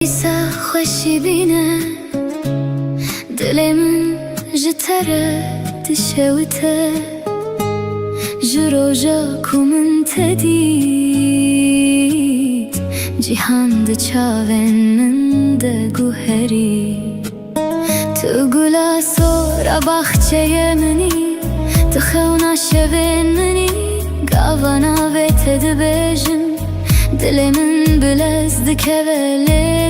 İsa خوشی بینه دل من جتره تشوته جروجا کومن تدید جیهان ده چاون من ده گوهری تو گلا سورا باخچه منی تو خونا شوین منی گاوانا و تدبجم دل من بلزد که ولیدان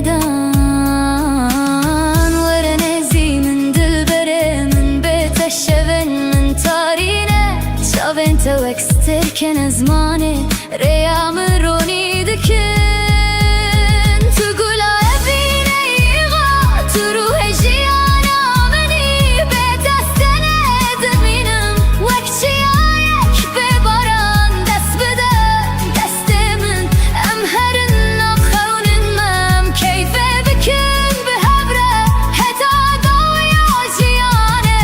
ورنزی من دل بره من بیت شون من تارینه شاون تو اکستر کن ازمانه ریام رونی دکن تو گلا ابینه ایغا تو روح جیانا منی بیتستنه دمینم وکچی آیک بباران دست بده دست من ام هرن نخونن مم کیفه بکن به هبره حتا دویا جیانه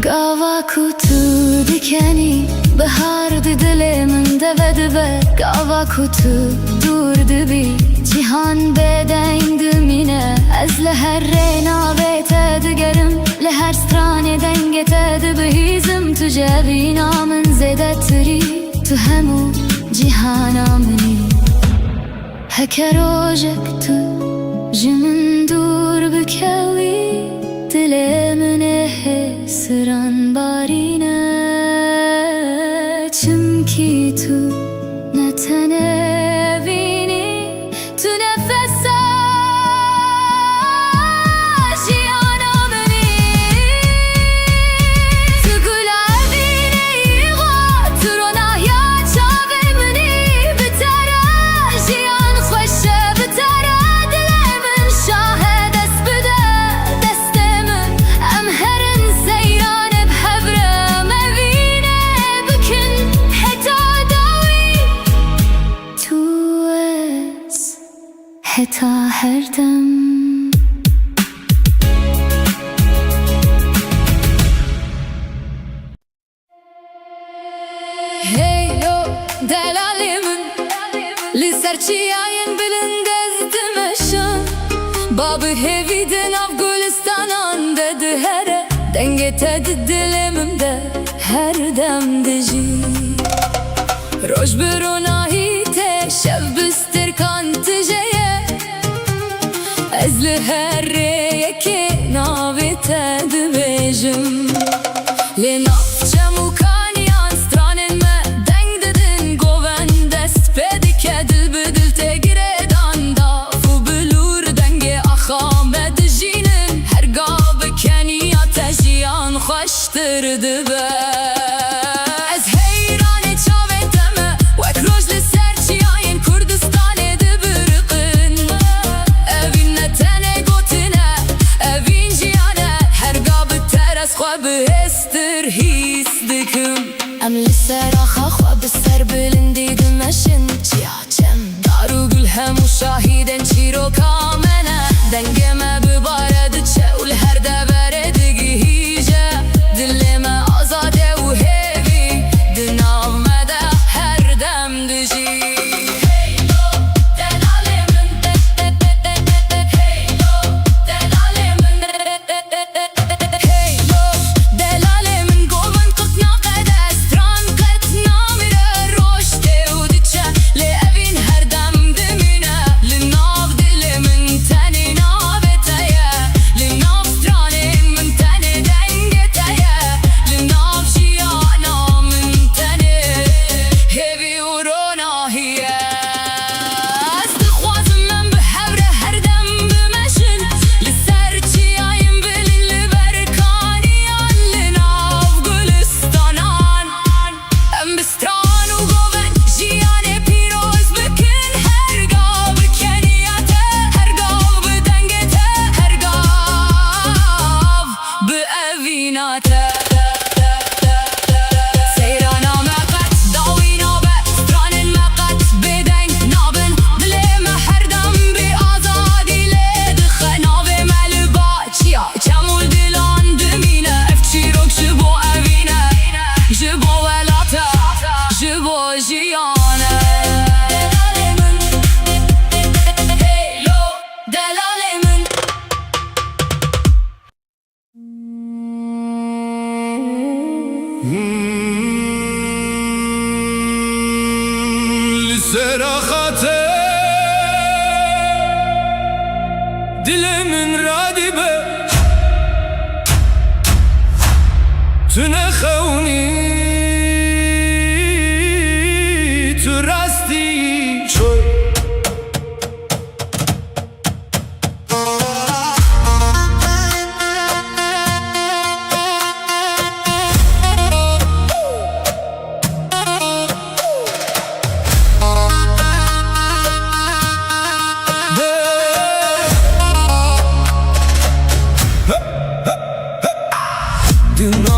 گاوا کتو دکنی بهار دل من دود به گاوا کتو دور دبی جیهان بدین دمینه از لهر رینا بیت دگرم لهر ستران دنگت دبهیزم تو جبینا من زده تری تو همو جیهانا منی هکه روژک تو جمن دور بکوی دل من حسران بارینه چمکی تو نتنه بینی تو نفسا جیانا منی تو گلابینه ایغا تو رونایا چاوه منی بتره جیان خوشه بتره دل من شاه دست بده دست من ام هرن سیران بحبره مبینه بکن حتا داوی تو از حتا هر دم Hey yo delalimin Lisarçiyayin bilindezdimeşin Babı heviden Afganistan'an dedi here Dengetedi dilimimde her demdici Roj birunahi te şev bistir kantıceye Ezli her reyeki navite dibejim Le nafçem ukanyan stranen me deng dedin goven dest pedike dil bedil te giredan da fu bilur denge ahame dijinin her gabe keniya tejiyan hoştur dibe Ez heyrane çaveteme vek rojli serçiyayin Kurdistan'e dibirqin Evin netene gotine evin jiyane her gabe teres xwe bihestir his dikim Em li seraxa xwe bi ser bilindî dimeşin Çiyaçem daru gül hemû şahîdên çîroka me ne Dengê me bibare diçe û li her devere digihîje Dilê me azade û hêvî di nav me de her dem dijî Hey yo delalê min Hey yo delalê min Hey yo delalê min govin qitna qede stran qet namire roj tê û diçe lê evîn her dem dimîne li nav dilê min jiyane Delalemin Hey lo delalemin Serahate dilimin radibe tüne khawni tu rasti çoy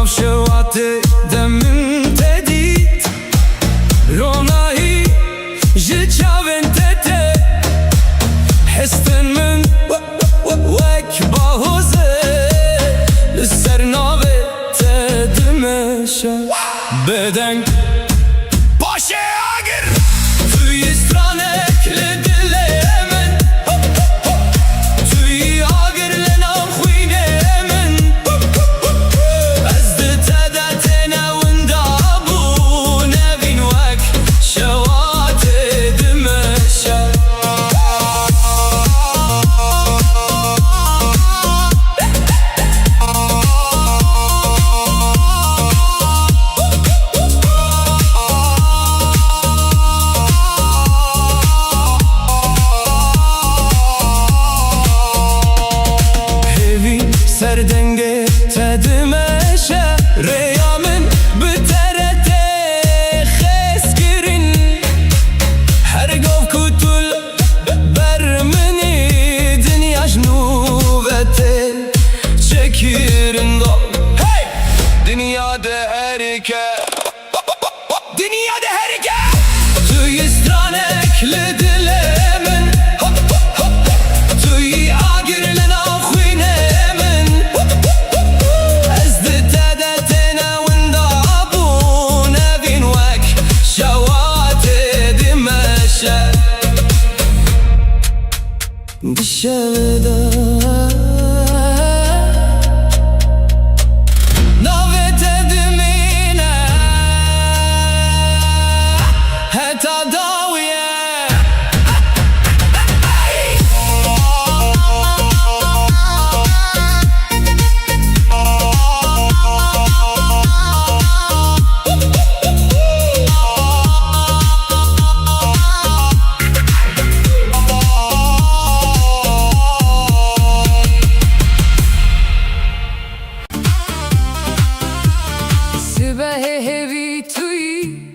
شواته دمم تدید رونایی جچاون تته حستن من وک باهوزه لسر ناوه تدمشه بدن باشه اگر توی استرانک لدله من توی آگر لنام خوینه من Serdenge tedmeşe Reyamin biterete xeskirin Her gov kutul bermeni Dünya jnuvete çekirin do Hey! Dünyada herike Dünyada herike Tüy istranekli dilemin Tüy agirlen ahuyne dışarıda Navet edimine Heta daviye Hevi tuyi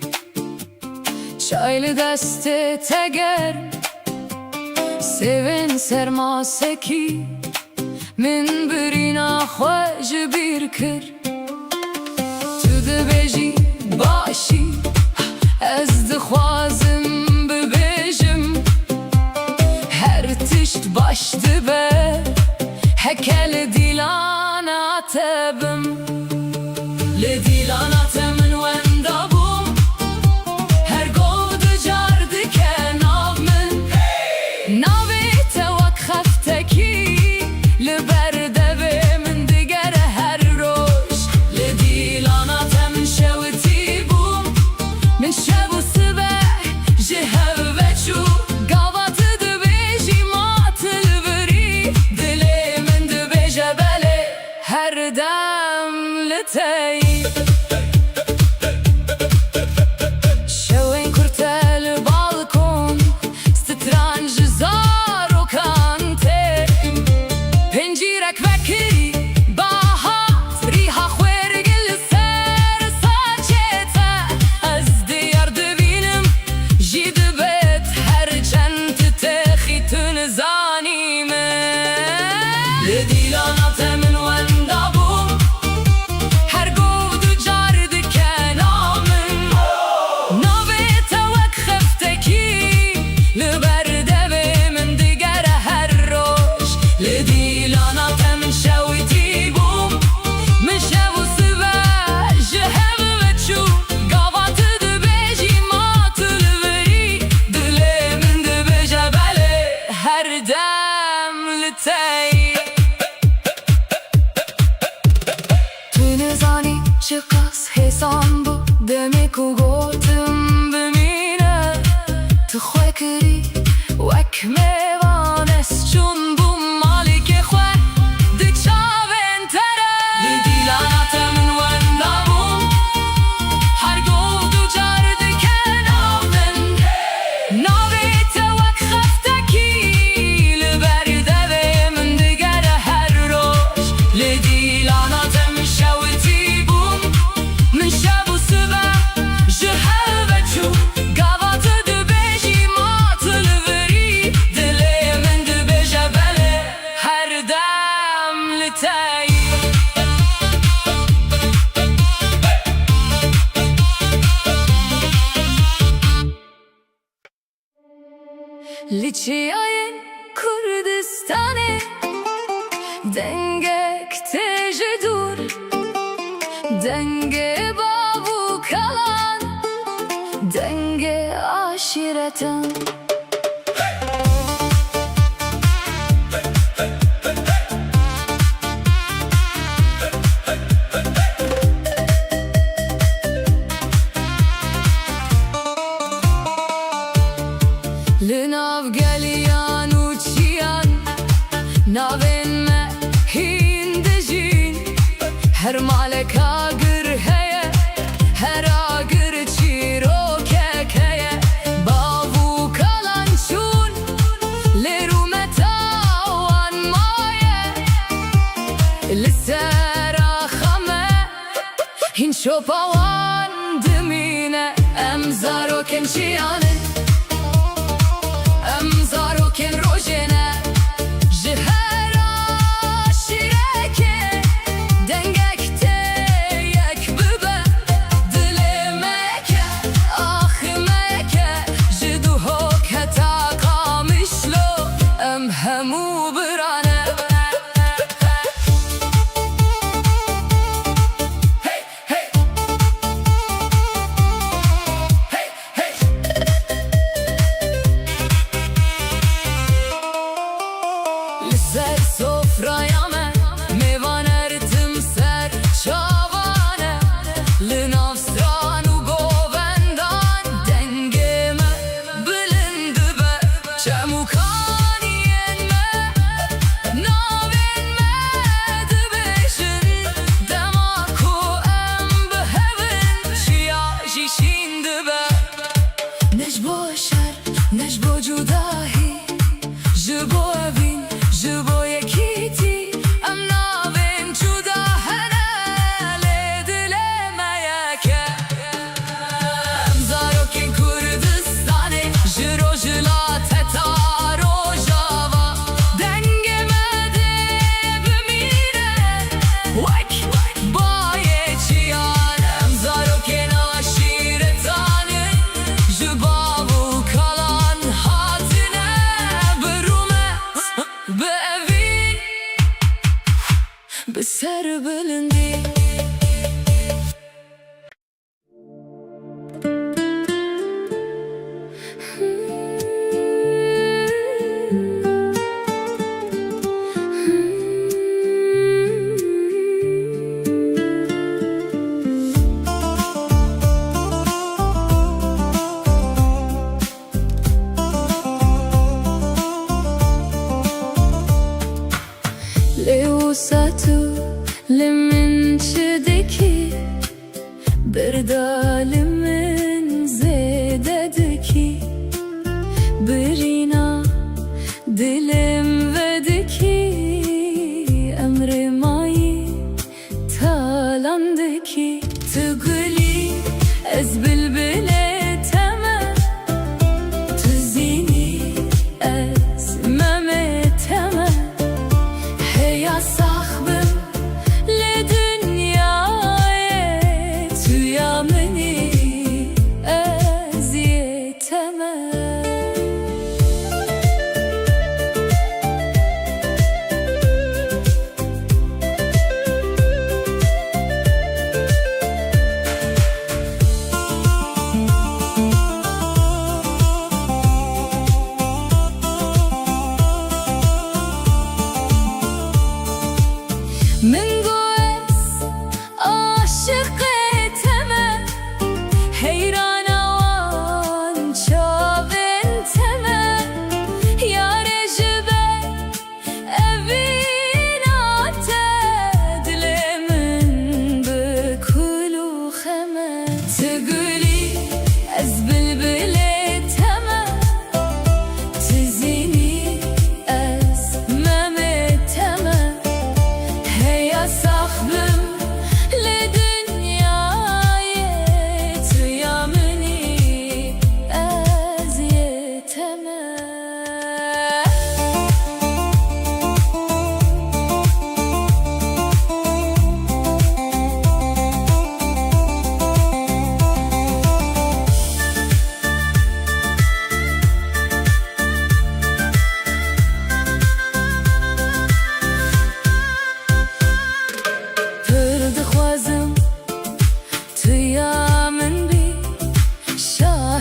Çaylı deste teger Sevin sermaseki Min birina xwej bir kir Tu dibêjî başî Ez dixwazim bibêjim Her tişt baş dibe Heke li dîlana te bim Li dîlana te min wenda bûm Her gov dicar dike nav min Navê te wek xeftekî Li ber devê min digere her roj Li dîlana te min şewitî bûm Min şev û sibeh ji hev veçû Gava tu dibêjî ma tu li birî Dilê min dibêje belê her dem li te yî لچیای کردستانه دنگک تیج دور دنگ بابو kalan denge aşiretin Linav geliyan uçiyan Navin me hindejin Her malek agır heye Her agır çiro kekeye Bavu kalan çun Leru metawan maye Lisera khame Hin şopawan dimine Emzaro kençiyane Zaroken rojene Jihera şireke Dengekte yek bibe Dilemeke ahmeke Jiduho keta kamışlo Em hemu birane Hey hey Hey hey Ser sofraya me Mevan ertim ser çavane Linav stranu govendan Dengeme bilindi be Çemukan yenme Navin me dibişin Demaku em behevin Şia jişindi be Necbo şer, necbo cudahi Jibo evin Jibo yekiti Em navin cuda hele dilemeyeke Em zarokin Kurdistani Jiro jila teta rojava Dengemede bimire Vek baye çiyan Em zarokin aşiretani Jibavu kalan hazine Birume Bevin Beser bilindi Leusatu lim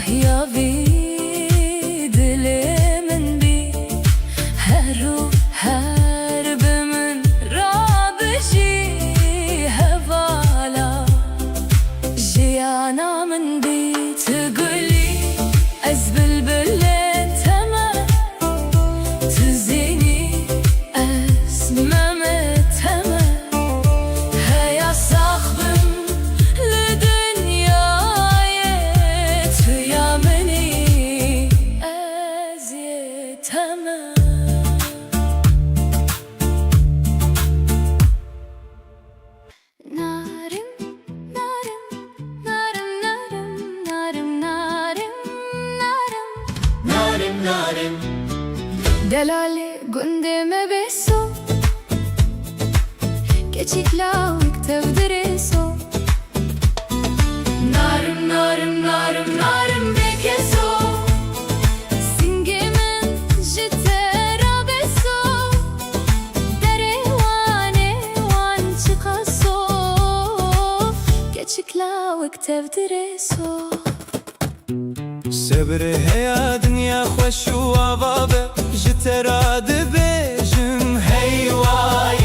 ya vi dilimin bi her ruh her bimin rabişi hevala jiyana min bi tguli ez bülbülle temel tizini ez meme temel heya sahbim لدنياي تيامني أزيت تمام نارم نارم نارم نارم نارم نارم نارم دلالي قندم بسو Keçik lavik tevdireso Narım narım narım narım bekeso Singemin jitera beso Dere wane wan çıkaso Keçik lavik tevdireso سبر هيا دنيا خوش وعبابة جترا دبيجم هيواي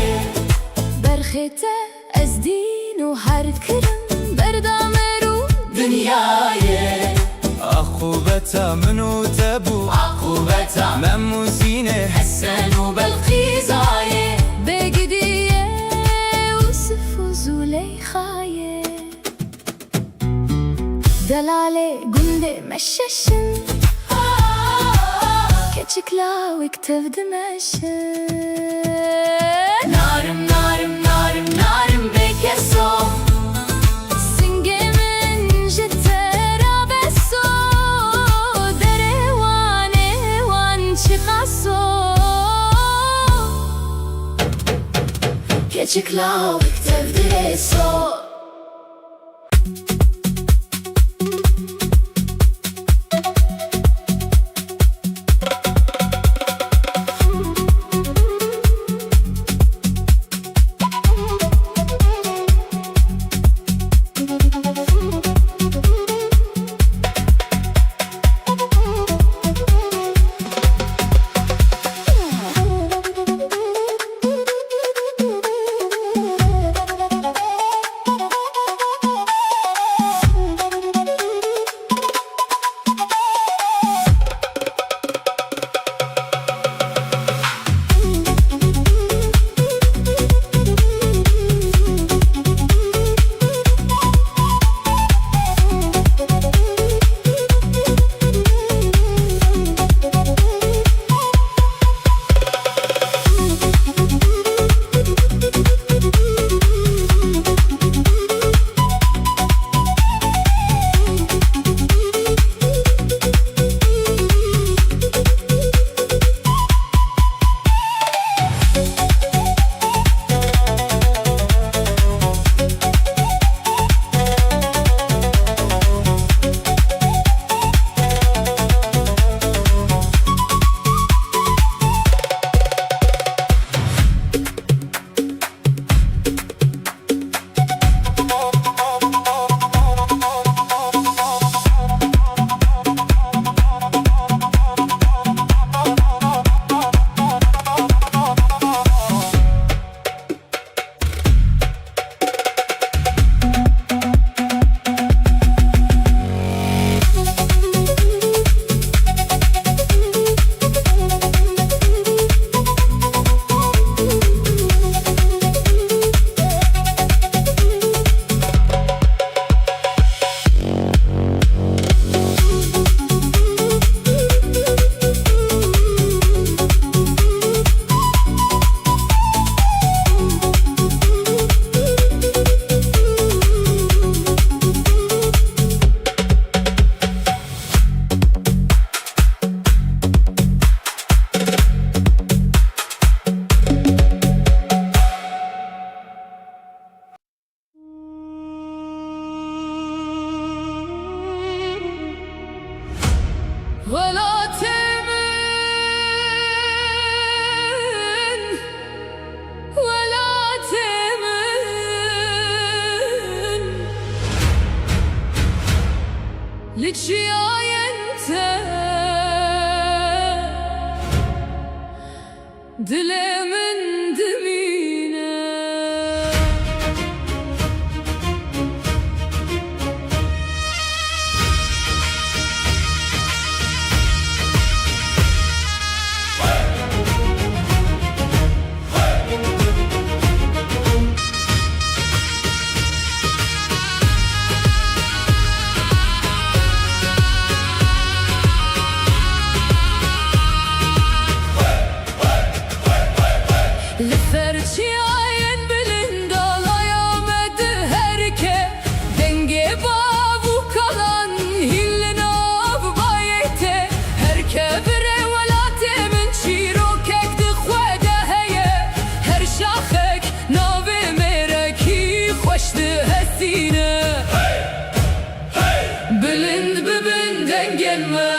برخته از دین و هر کرم بردامرو دنیای عقوبتا منو تبو عقوبتا مموزينه حسن و بلقیزای بگیدیه یوسف و زلیخای دلاله گنده مششن Keçik lavik tevdimeşin Narım narım narım narım bekeso Singemin jitera beso Dere wane wan çıkaso Keçik lavik tevdireso Лечи ayente Dilemin dimine Liferçi ayın bilin dalayamadı herke Denge bavu kalan hillin av bayete Herke bire velate min çiro kekdi khwede heye Her şakhek navi mereki khoşdi hesine Bilind bibin dengelme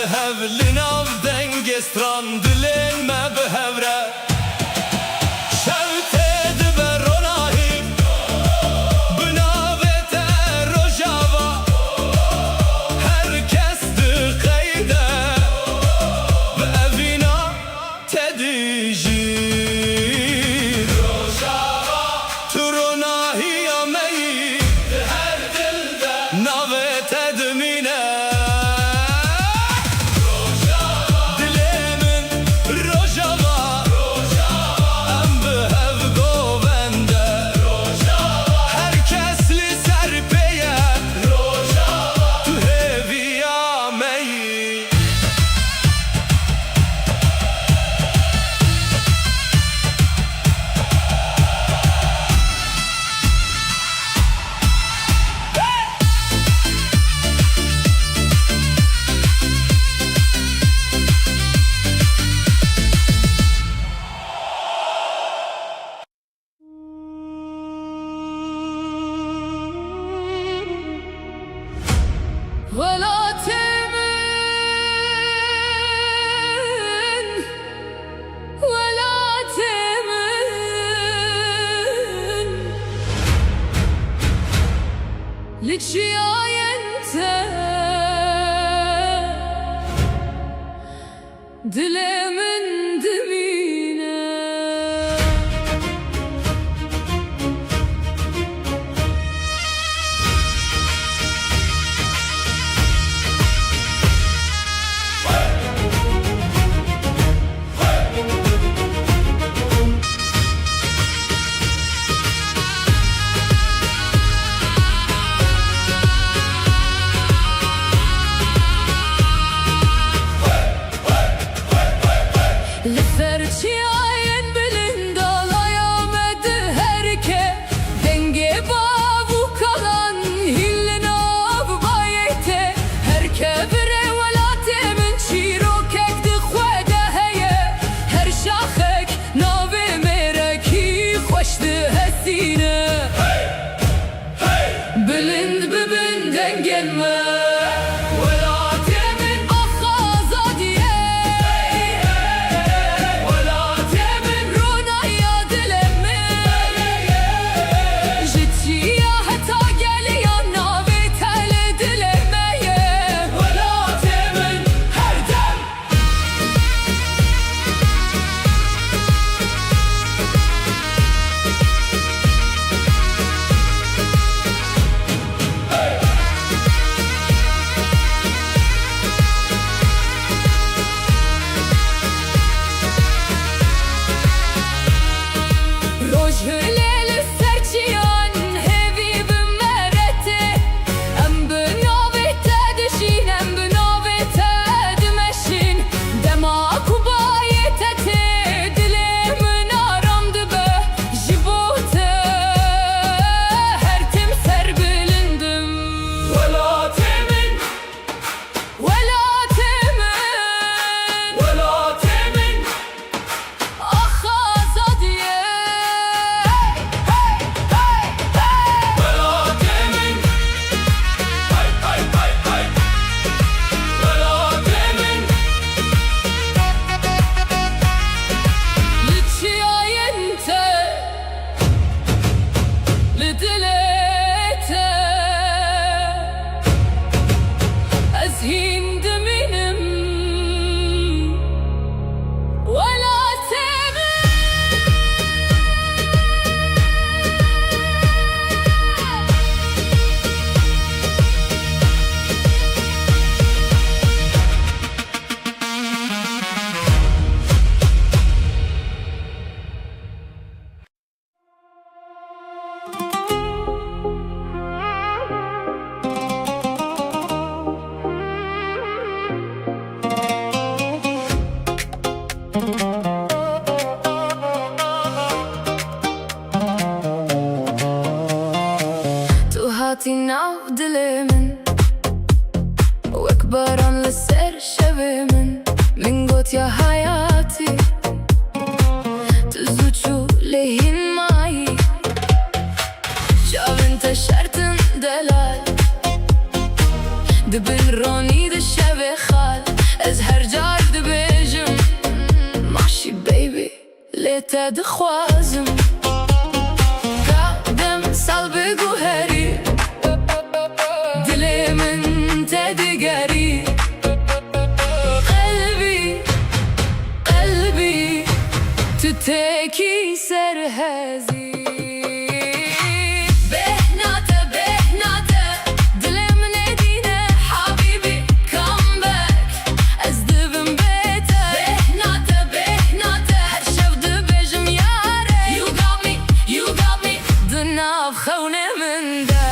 هفلين av denge strand dilin me behevre Şevted beronahi Bınavete rojava Herkes dı kayde Dilimin dibine. Liferçi ayın bilin dalayamadı herke. Denge bavu kalan hillin av bayete. Herke bire velate min çirokek di khwede heye. Her şakhek nave mereki khoşdi hesine. Bilind bibin dengelme. Nav dilimin Wekbaran lisser şevimin Min got ya hayati Tuzuçu lehin mai Şavin te şertin delal Dibin roni de şevi khal Ez her car dibejim Maşi baby Lete dixwazim Kadem salbi guheri تتكي سرهزي بهناته بهناته دلي من ايدينا حبيبي come back ازدبن بيته بهناته بهناته هرشف دبجم ياري you got me دناف خوني من ده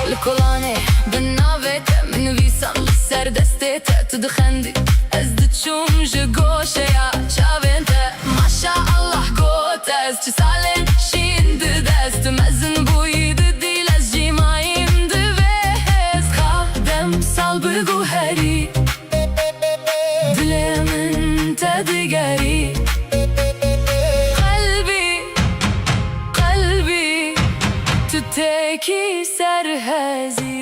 لكلاني بالنافته من فيسان لسر دستيته تدخندي ازدت شوم جگوشه يا شاوينته ما شاء الله قوته از چسالين شين دست مزن بويد ديل از جيمايم دبهز خادم سال بگوهري دلي من تدگري قلبي تتكي سرهزي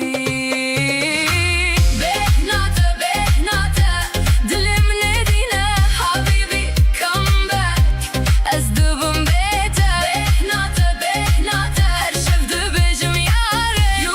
You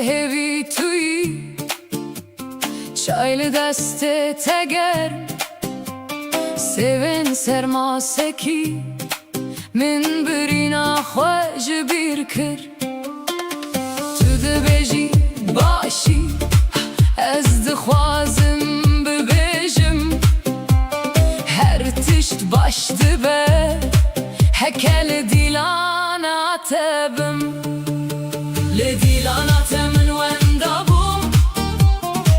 هوی توی çaylı deste teger Sevin sermaseki Min birina xwej bir kir Tu dibêjî başî Ez dixwazim bibêjim Her tişt baş dibe Heke li dîlana te bim Li dîlana te min wenda bûm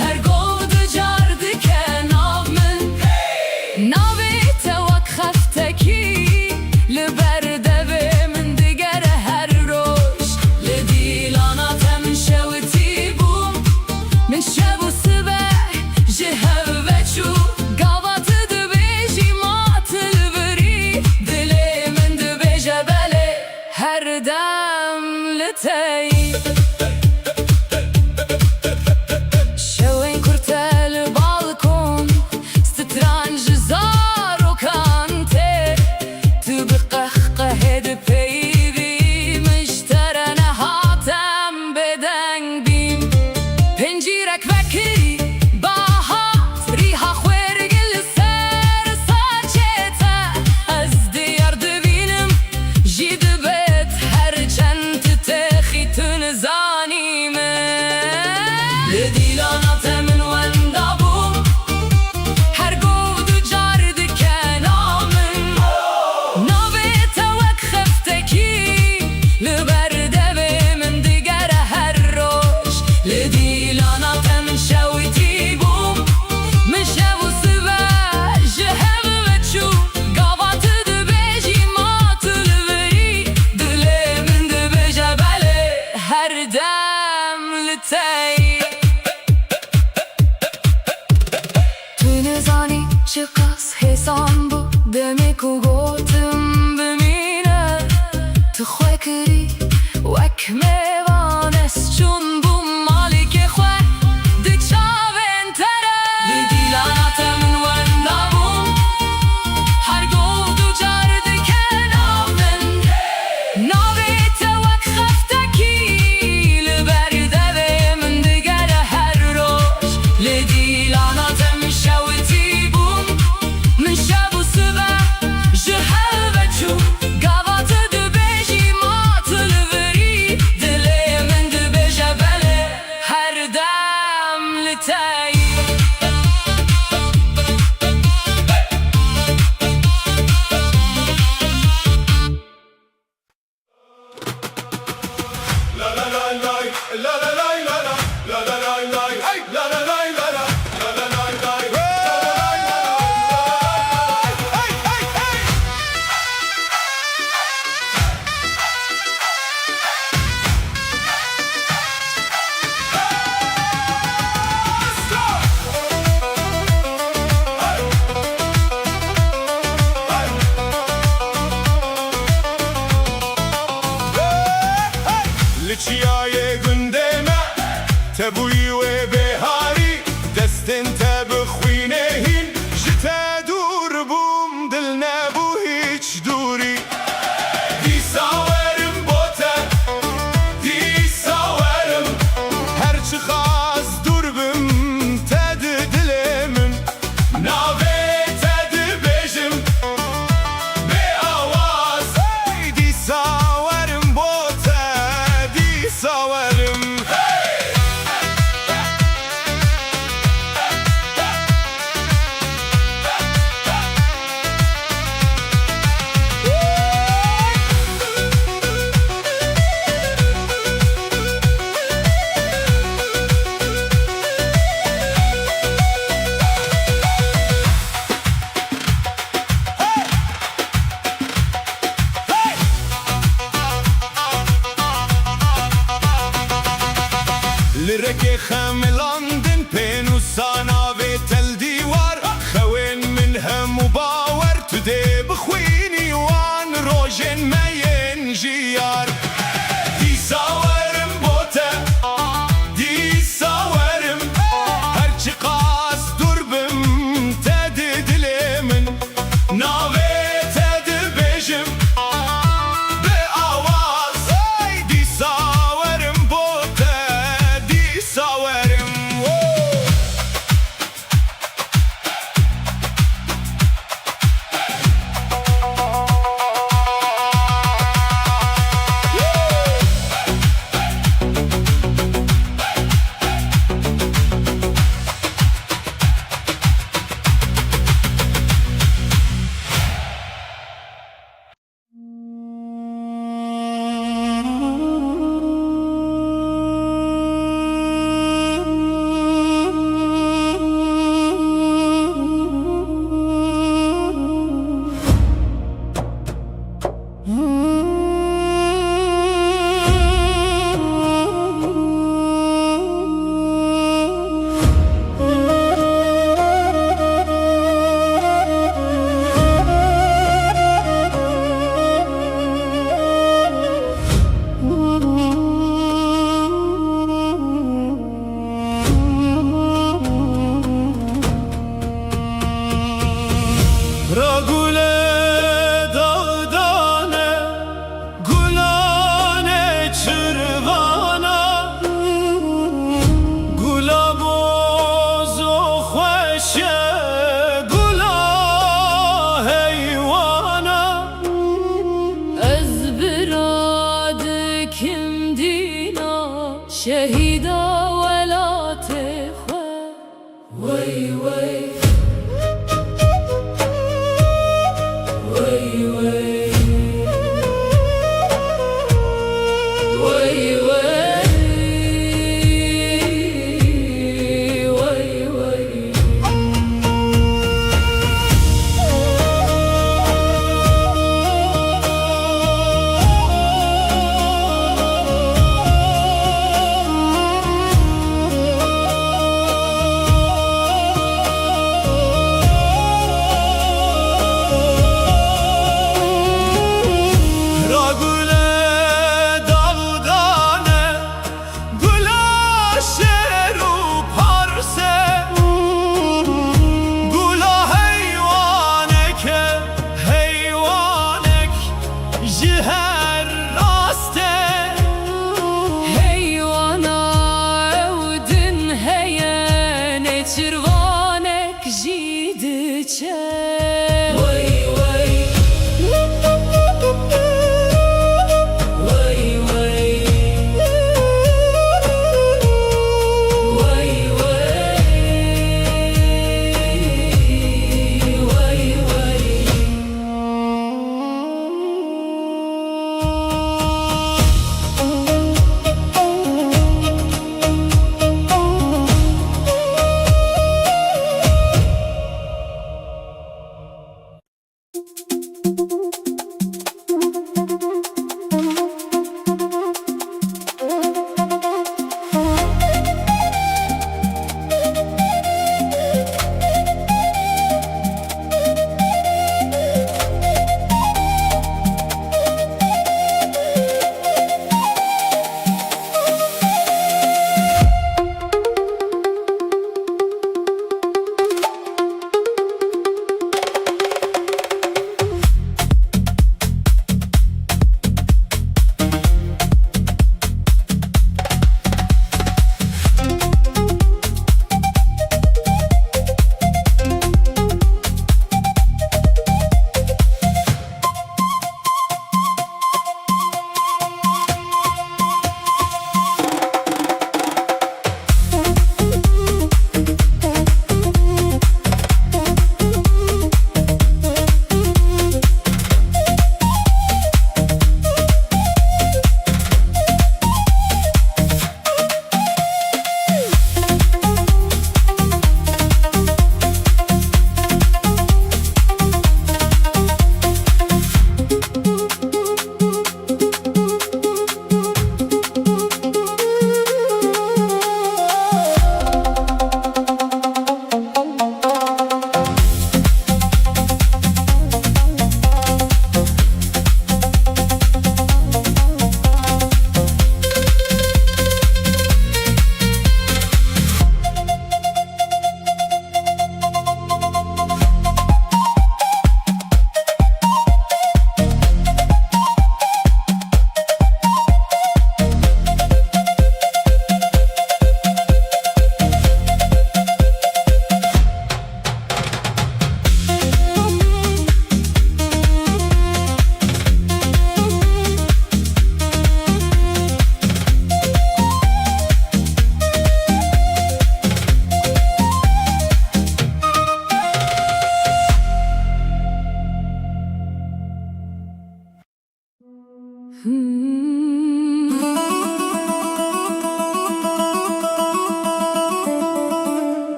Her gov dicar dike nav min Navê te wek xeftekî Li ber devê min digere her roj Li dîlana te min şewitî bûm Min şev û sibeh ji hev veçû Gava tu dibêjî ma tu li birî Dilê min dibêje belê her dem li te yî Şewên kurte li balkon Stran ji zarokan tê Tu bi qehqehê dipeyivî Min ji te re nehatem bêdeng bîm Pincîrek vekirî bahat Rîha xwêrgî li ser saçê te Ez diyar dibînim jî dibêt Her çend tu texî tu nizanî min Li dîlana te min wenda bûm Her gov dicar dike nav min Navê te wek xeftekî Li ber devê min digere her roj Li dîlana te min şewitî bûm Min şev û sibeh ji hev veçû Gava tu dibêjî ma tu li birî Dilê min dibêje belê her dem li te yî Tu nizanî çi qas hêsan bû Demê ku gotim bimîne Tu xwe kirî wek mêvan Ez çûm bûm malîkê xwe di çavên te re Li dîlana te min wenda bûm Her gov dicar dike nav min Navê te wek xeftekî Li ber devê min digere her roj Li dîlana te min şewitî bûm Min şev û sibeh ji hev veçû Gava tu dibêjî ma tu li birî Dilê min dibêje belê her dem li te yî La la la lay, la la lay la la, la la lay lay, hey, la la lay la la, la la lay lay, la la lay la la, hey hey hey. Let's go. Hey. Hey. Li çiyayê gundê me Tebûyî wê bêharî Destên te bixwînê hîn Ji te dûr bûm dil nebû hiç dûrî Dîsa werim bo te Dîsa werim Her çi xas dûr bim Te di dilê min Navê te dibêjim Bê awaz Dîsa werim bo te Dîsa لرقي خاملاندن بينو سانا ويتل ديوار خوين منهم وباور تدي بخويني وان روجن مين جيار دي ساورم بوته دي ساورم هرچی قاس دربم تد دلمن ناوی تد بجم به آواز دی ساورم بوته دی ساورم Ragule dağdane gulane çırvana gula bozo xoşe gula heyvana Ez birad kim dina şehida velate xwe Vay vay Vay vay Vay vay Vay vay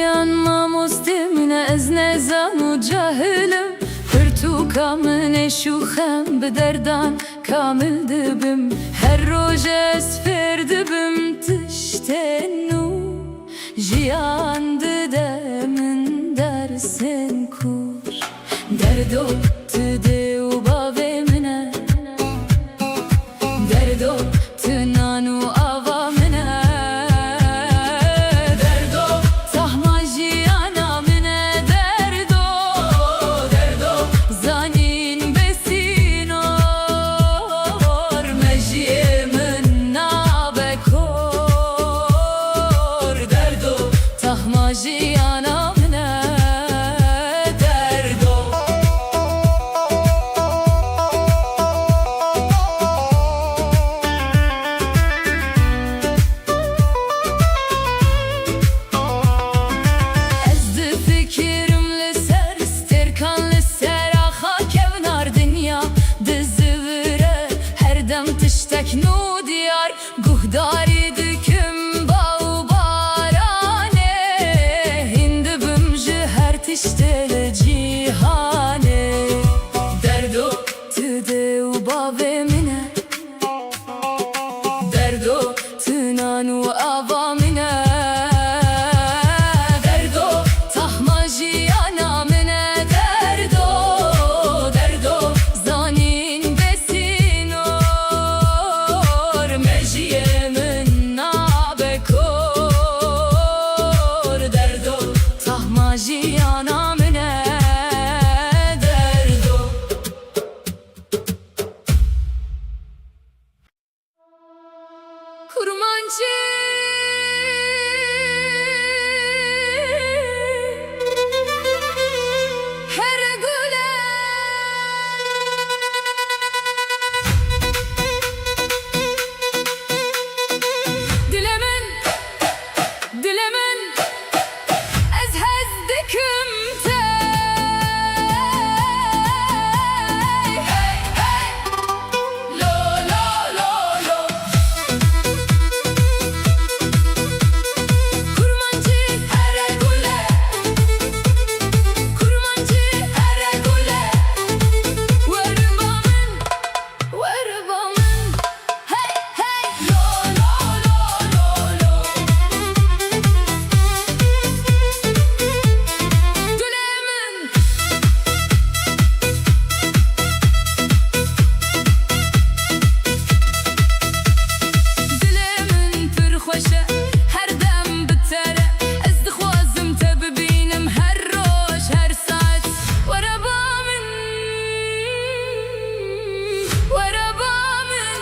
yanma mustimine ez nezanu cahilim Hırtuka mine şuxem bi derdan kamil dibim Her roj ez fir dibim tiştenu Jiyan dide min dersin kur Derdo tüde u bave mine Derdo tünanu ava mine Derdo tahma jiyana mine Derdo Derdo zanin besinor Mejiye min nabe kor Derdo tahma jiyana mine Derdo Ez de fikirimle ser sterkanle ser axa kevnar dünya Dizivire her dem tiştek nu diyar Guhdari düküm bav barane Hindi bimji her tiştele cihane Derdo tüde u bave mine Derdo tünanu ava mine Derdo tahma jiyana mine Derdo Derdo zanin besinor Mejiye min nabe kor Derdo tahma jiyana mine Derdo Kurmancı her güle Dilemin Dilemin ez hezdiküm te Hey hey lo lo lo lo Kurmancı her güle Kurmancı her güle Varıbamın Varıbamın Hey hey lo lo lo lo lo Dilemin Dilemin pür xoşe her dem bitere Ez dixwazim te bibînim her roj her saet Wereba min Wereba min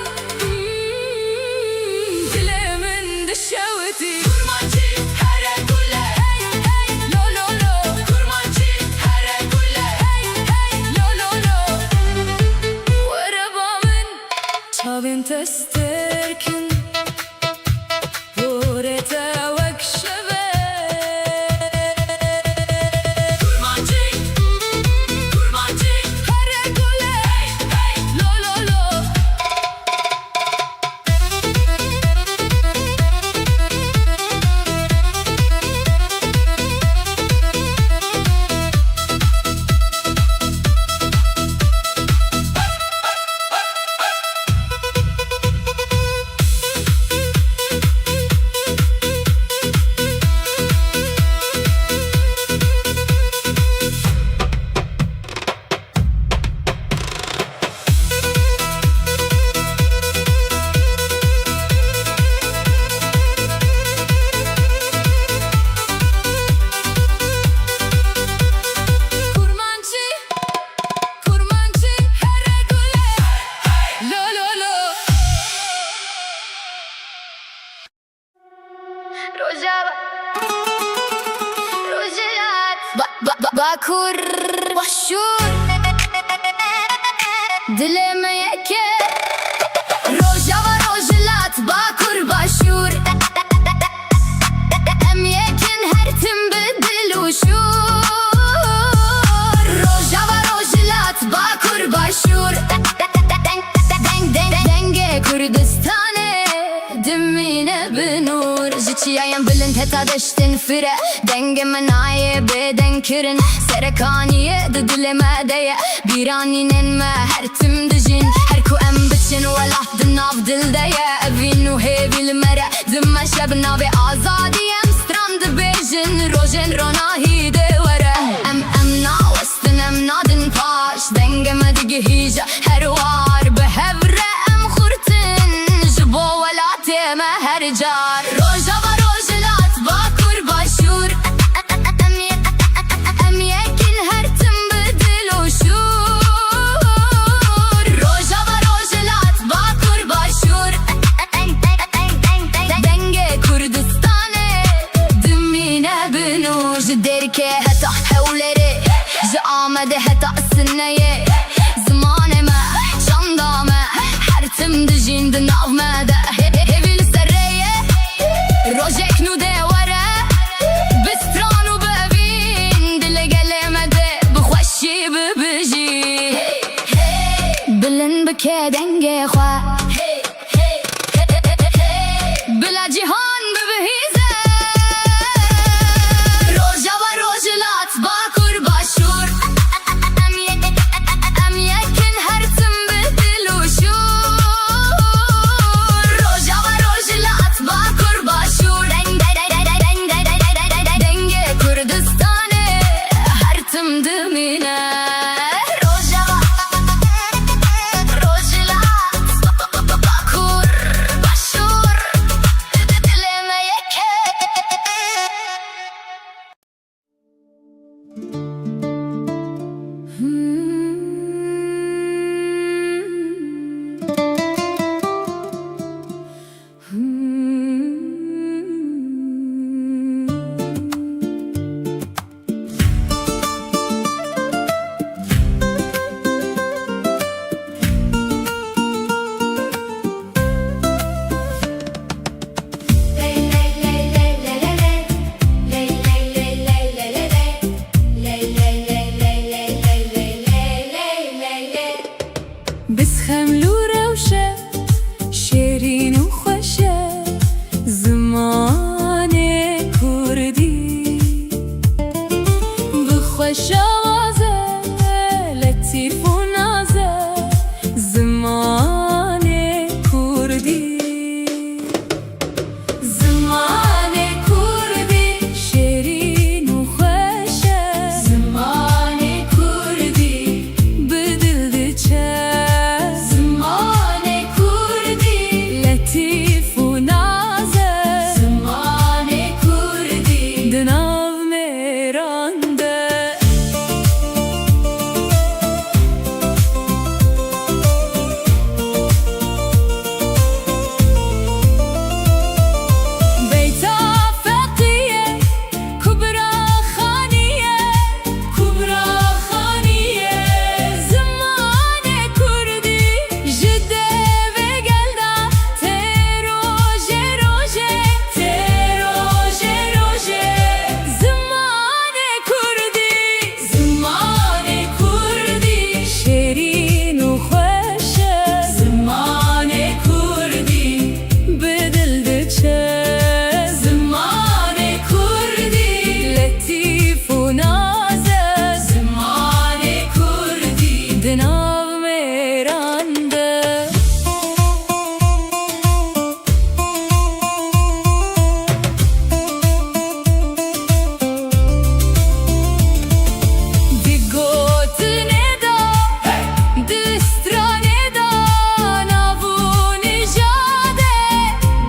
Dilemin dişewitî Kurmancı her güle Hey hey lo lo lo Kurmancı her güle Hey hey lo lo lo Wereba min Çavên te sterkin Vorete wek şeve Kurmancı Kurmancı her güle Hey hey lo lo lo Kurmancı Kurmancı her güle Lo lo lo Rojava Rojat Bakur Başur Dileme yeke Rojava Rojlat Bakur Başur Em yekin her tim bedil uşur Rojava Rojlat Bakur Başur Denge Kürdistan'e Dimine binur Jiçiyayen bilin teta تا دشتن فره دنگ منای بدن کرن سرکانیه ده دل مدیه بیرانینن ما هر تم دجین هر کو ام بچن ولا دناف دل دیه اوین و هیویل مره دم شب ناو آزادیم strand بیجن روژن روناهی ده وره ام ناوستن ام نادن پاش دنگ مدگه هیجا هر وار به هوره ام خورتن جبو ولا تیمه هر جار روژا و روژلات با کور باشور ام یکین هر تم بدل و شور روژا و روژلات با کور باشور دنگ کردستانه دمینه بنوش درکه حتا حولره جا آمده حتا سنه زمان ما چندامه هر تم دجین دناو مده هیویل سریه روژک نو دواره بسترانو ببین دل گلمده بخوشی ببجی بلن بکه دنگ خواه بلا جهان ببهیزه روژا و روژلات با کور باشور ام یکن هر تم بدل و شور روژا و روژلات با کور باشور دنگ کردستانه هر تم دمینه روژا و روژلات با کور باشور دلم یکه بسخم لو روشه شیرین و خوشه زمان کردی بخوش آوازه لطیف و نازه زمان کردی زمان کردی شیرین و خوشه زمان کردی بدل دچه لطیف و نازه زمان کردی دناو میرانده بیتا فقیه کبرا خانیه زمان کردی جده و گلده روژه زمان کردی شیرین و خوشه زمان کردی بدل دچه زمان کردی لطیف و نازه زمان کردی دناو میرانده دیگوت ندا دسترانه دا نابون جاده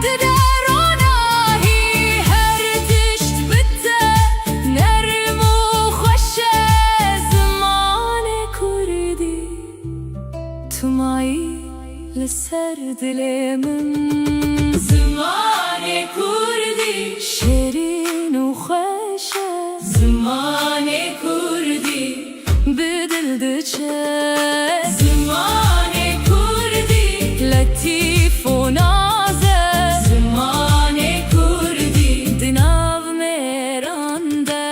دروناهی هر تشت بته نرم و خوشه زمان کردی تو مایی لسر دل من زمان کردی شیرین و خوشه زمان کردی بدل دچه زمان کردی لطیف و نازه زمان کردی دناو میرانده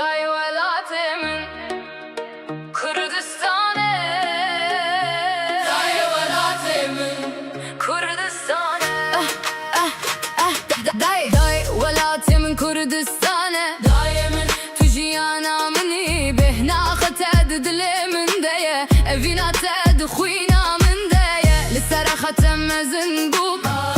دای ولاتمن Kürdistan'e Dayı velatımın Kürdistan'e Dayı velatımın Kürdistan'e Dayımın tujiyana mini Behna khated dilimin deye Evina ted khuyna min deye Lisara khatem mezin bub